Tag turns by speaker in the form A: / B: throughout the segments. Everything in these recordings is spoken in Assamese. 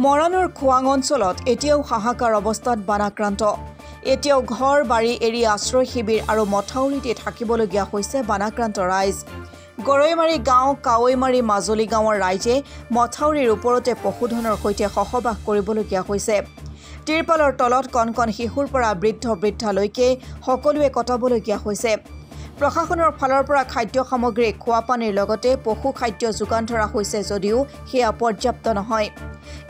A: মৰাণৰ খোৱাং অঞ্চলত এতিয়াও হাহাকাৰ অৱস্থাত বানাক্ৰান্ত। এতিয়াও ঘৰ বাৰী এৰি আশ্ৰয় শিবিৰ আৰু মথাউৰিতে থাকিবলগীয়া হৈছে বানাক্ৰান্ত ৰাইজ। গৰৈমাৰী গাঁও, কাৱৈমাৰী মাজুলী গাঁৱৰ ৰাইজে মথাউৰিৰ ওপৰতে পশুধনৰ সৈতে সহবাস কৰিবলগীয়া হৈছে। তিৰপালৰ তলত কণ শিশুৰ পৰা বৃদ্ধলৈকে সকলোৱে কটাবলগীয়া হৈছে। প্ৰশাসনৰ ফালৰ পৰা খাদ্য সামগ্ৰী, খোৱা পানীৰ লগতে পশু খাদ্য যোগান ধৰা হৈছে যদিও সেয়া পৰ্যাপ্ত নহয়।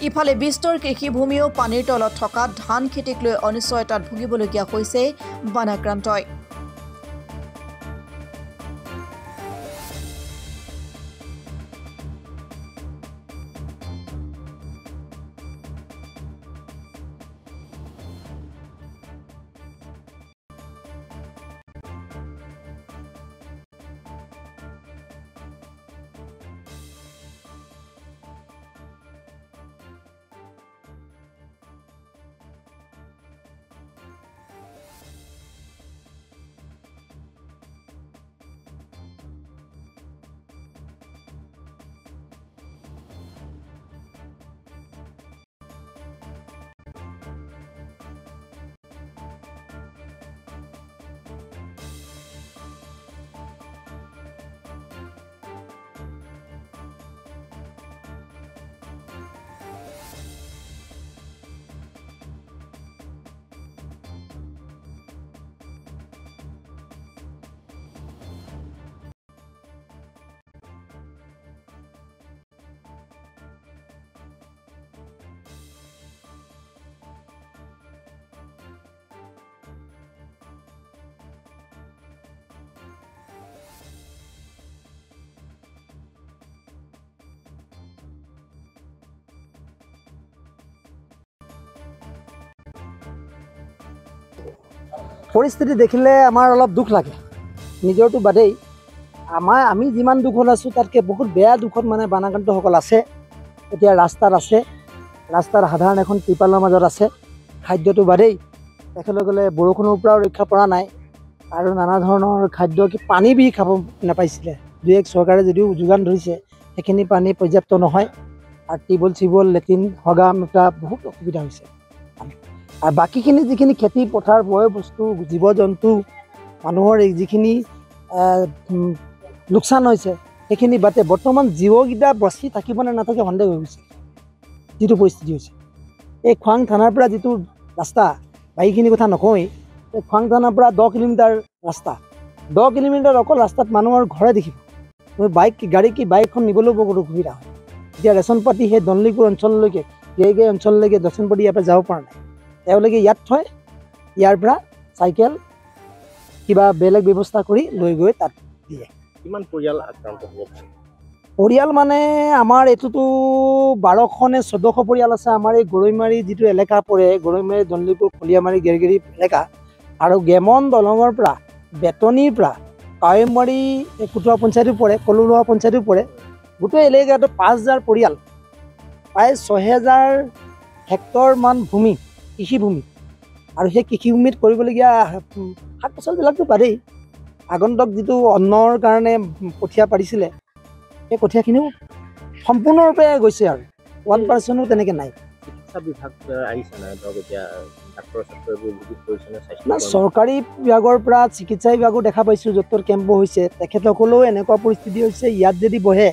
A: ইফালে বিস্তৰ কৃষিভূমিও পানীৰ তলত থকা ধান খেতিক লৈ অনিশ্চয়তাত ভুগিবলগীয়া হৈছে বানাক্ৰান্তই।
B: পৰিস্থিতি দেখিলে আমাৰ অলপ দুখ লাগে। নিজৰটো বাদেই আমি যিমান দুখত আছোঁ তাতকৈ বহুত বেয়া দুখত মানে বানাক্ৰান্তসকল আছে। এতিয়া ৰাস্তাত আছে, ৰাস্তাৰ সাধাৰণ এখন ত্ৰিপালৰ মাজত আছে। খাদ্যটো বাদেই তেখেতসকলে বৰষুণৰ পৰাও ৰক্ষা পৰা নাই আৰু নানা ধৰণৰ খাদ্য পানী বি খাব নাপাইছিলে। দুই এক চৰকাৰে যদিও যোগান ধৰিছে, সেইখিনি পানী পৰ্যাপ্ত নহয় আৰু টিউবৱেল, লেট্ৰিন, হগাম এটা বহুত অসুবিধা হৈছে। আৰু বাকীখিনি যিখিনি খেতি পথাৰ, বয় বস্তু, জীৱ জন্তু, মানুহৰ যিখিনি লোকচান হৈছে সেইখিনি বাদে বৰ্তমান জীৱকেইটা বাচি থাকিব নে নাথাকে সন্দেহ হৈ গৈছে যিটো পৰিস্থিতি হৈছে। এই খোৱাং থানাৰ পৰা যিটো ৰাস্তা, বাকীখিনি কথা নকওঁৱেই, এই খোৱাং থানাৰ পৰা 10 কিলোমিটাৰ ৰাস্তা, 10 কিলোমিটাৰ অকল ৰাস্তাত মানুহৰ ঘৰে দেখিব। বাইকখন নিবলৈও বহুত অসুবিধা হয়। এতিয়া ৰেচন পাতি সেই দনলিপুৰ অঞ্চললৈকে, অঞ্চললৈকে ৰেচন পাতি ইয়াৰ পৰা যাব পৰা নাই। তেওঁলোকে ইয়াত থয়, ইয়াৰ পৰা চাইকেল কিবা বেলেগ ব্যৱস্থা কৰি লৈ গৈ তাত দিয়ে।
C: কিমান পৰিয়াল আক্ৰান্ত হ'ব পাৰে?
B: পৰিয়াল মানে আমাৰ এইটোতো 1200 নে 1400 পৰিয়াল আছে। আমাৰ এই গৰৈমাৰী যিটো এলেকা পৰে, গৰৈমাৰী, দনলিপুৰ, খলিয়ামাৰী, গেৰগেৰী এলেকা আৰু গেমন দলঙৰ পৰা, বেতনিৰ পৰা কাৱৈমাৰী কুটুৱা পঞ্চায়তো পৰে, কললোৱা পঞ্চায়তো পৰে। গোটেই এলেকাটো 5000 পৰিয়াল, প্ৰায় 6000 হেক্টৰ মান ভূমি, কৃষিভূমি। আৰু সেই কৃষিভূমিত কৰিবলগীয়া শাক পাচলিবিলাকতো বাদেই, আগন্তুক যিটো অন্নৰ কাৰণে কঠীয়া পাৰিছিলে সেই কঠীয়াখিনিও সম্পূৰ্ণৰূপে গৈছে আৰু 1%ও তেনেকৈ নাই।
C: চিকিৎসা বিভাগ আহিছে নাই? ধৰক এতিয়া ডাক্তৰ ছাত্ৰবোৰ ভিজিট কৰিছে নে?
B: না, চৰকাৰী বিভাগৰ পৰা চিকিৎসা বিভাগো দেখা পাইছোঁ, য'ত কেম্পো হৈছে। তেখেতসকলেও এনেকুৱা পৰিস্থিতি হৈছে, ইয়াত যদি বহে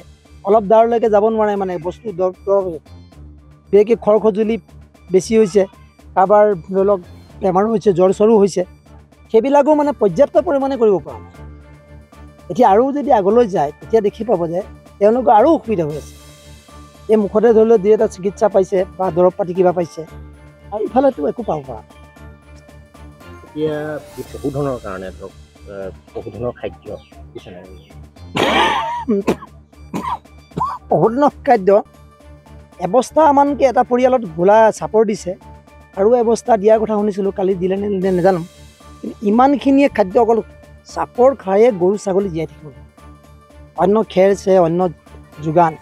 B: অলপ ডাৰলৈকে যাব নোৱাৰে, মানে বস্তু দৰৱ বিশেষকৈ খৰ খজুলি বেছি হৈছে, কাৰোবাৰ ধৰি লওক বেমাৰো হৈছে, জ্বৰ চৰো হৈছে, সেইবিলাকো মানে পৰ্যাপ্ত পৰিমাণে কৰিব পৰা নাই। এতিয়া আৰু যদি আগলৈ যায় তেতিয়া দেখি পাব যে তেওঁলোকৰ আৰু অসুবিধা হৈ আছে। এই মুখতে ধৰি লওক 2 এটা চিকিৎসা পাইছে বা দৰৱ পাতি কিবা পাইছে, আৰু ইফালেতো একো পাব পৰা নাই।
C: এতিয়া পশুধনৰ কাৰণে ধৰক পশুধনৰ খাদ্য দিছে নাই?
B: পশুধনৰ খাদ্য এবস্তামানকৈ এটা পৰিয়ালত গোলা চাপৰ দিছে, আৰু এবস্তা দিয়াৰ কথা শুনিছিলোঁ, কালি দিলে নে নিদিলে নাজানো। কিন্তু ইমানখিনিয়ে খাদ্য অকল চাপৰ খায়ে গৰু ছাগলী জীয়াই থাকিব। অন্য খেৰ চেৰ, অন্য যোগান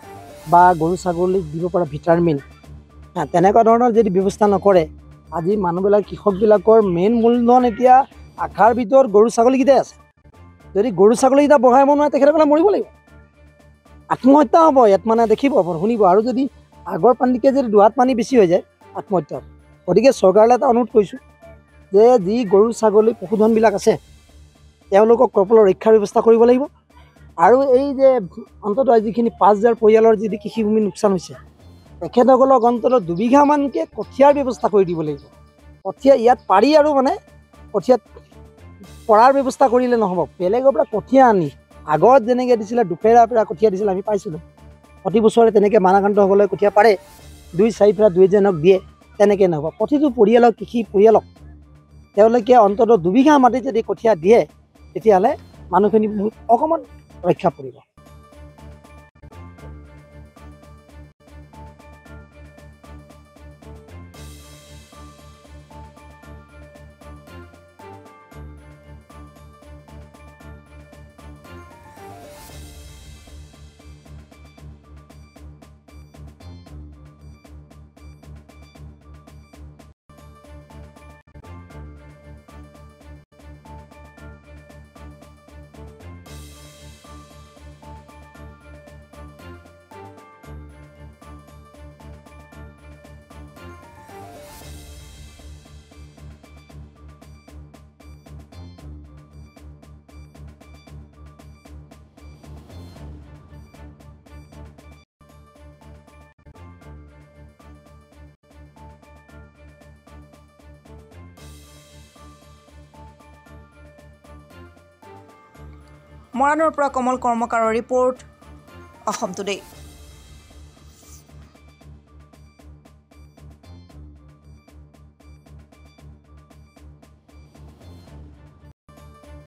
B: বা গৰু ছাগলীক দিব পৰা ভিটামিন, তেনেকুৱা ধৰণৰ যদি ব্যৱস্থা নকৰে, আজি মানুহবিলাক, কৃষকবিলাকৰ মেইন মূলধন এতিয়া আশাৰ ভিতৰত গৰু ছাগলীকেইটাই আছে। যদি গৰু ছাগলীকেইটা বঢ়াই নোৱাৰে তেখেতসকলে মৰিব লাগিব, আত্মহত্যা হ'ব। ইয়াত মানে দেখিব, শুনিব। আৰু যদি আগৰ পানীতকৈ যদি দুহাত পানী বেছি হৈ যায় আত্মহত্যা। গতিকে চৰকাৰলৈ এটা অনুৰোধ কৰিছোঁ যে যি গৰু ছাগলী পশুধনবিলাক আছে তেওঁলোকক কৰ্পলৰ ৰক্ষাৰ ব্যৱস্থা কৰিব লাগিব। আৰু এই যে অন্ততঃ যিখিনি 5,000 পৰিয়ালৰ যদি কৃষিভূমি লোকচান হৈছে তেখেতসকলক অন্ততঃ 2 বিঘামানকৈ কঠীয়াৰ ব্যৱস্থা কৰি দিব লাগিব। কঠীয়া ইয়াত পাৰি আৰু মানে কঠীয়াত পৰাৰ ব্যৱস্থা কৰিলে নহ'ব, বেলেগৰ পৰা কঠীয়া আনি আগত যেনেকৈ দিছিলে দুপেৰা কঠীয়া দিছিলে আমি পাইছিলোঁ, প্ৰতি বছৰে তেনেকৈ বানাক্ৰান্তসকলে কঠীয়া পাৰে 2-4 ফেৰা 2 এজনক দিয়ে, তেনেকৈ নহ'ব। প্ৰতিটো পৰিয়ালক কৃষি পৰিয়ালক তেওঁলোকে অন্ততঃ 2 বিঘা মাটিত যদি কঠীয়া দিয়ে তেতিয়াহ'লে মানুহখিনি অকণমান ৰক্ষা পৰিব।
A: মৰাণৰ পৰা কমল কৰ্মকাৰৰ ৰিপৰ্ট, অসম টুডে।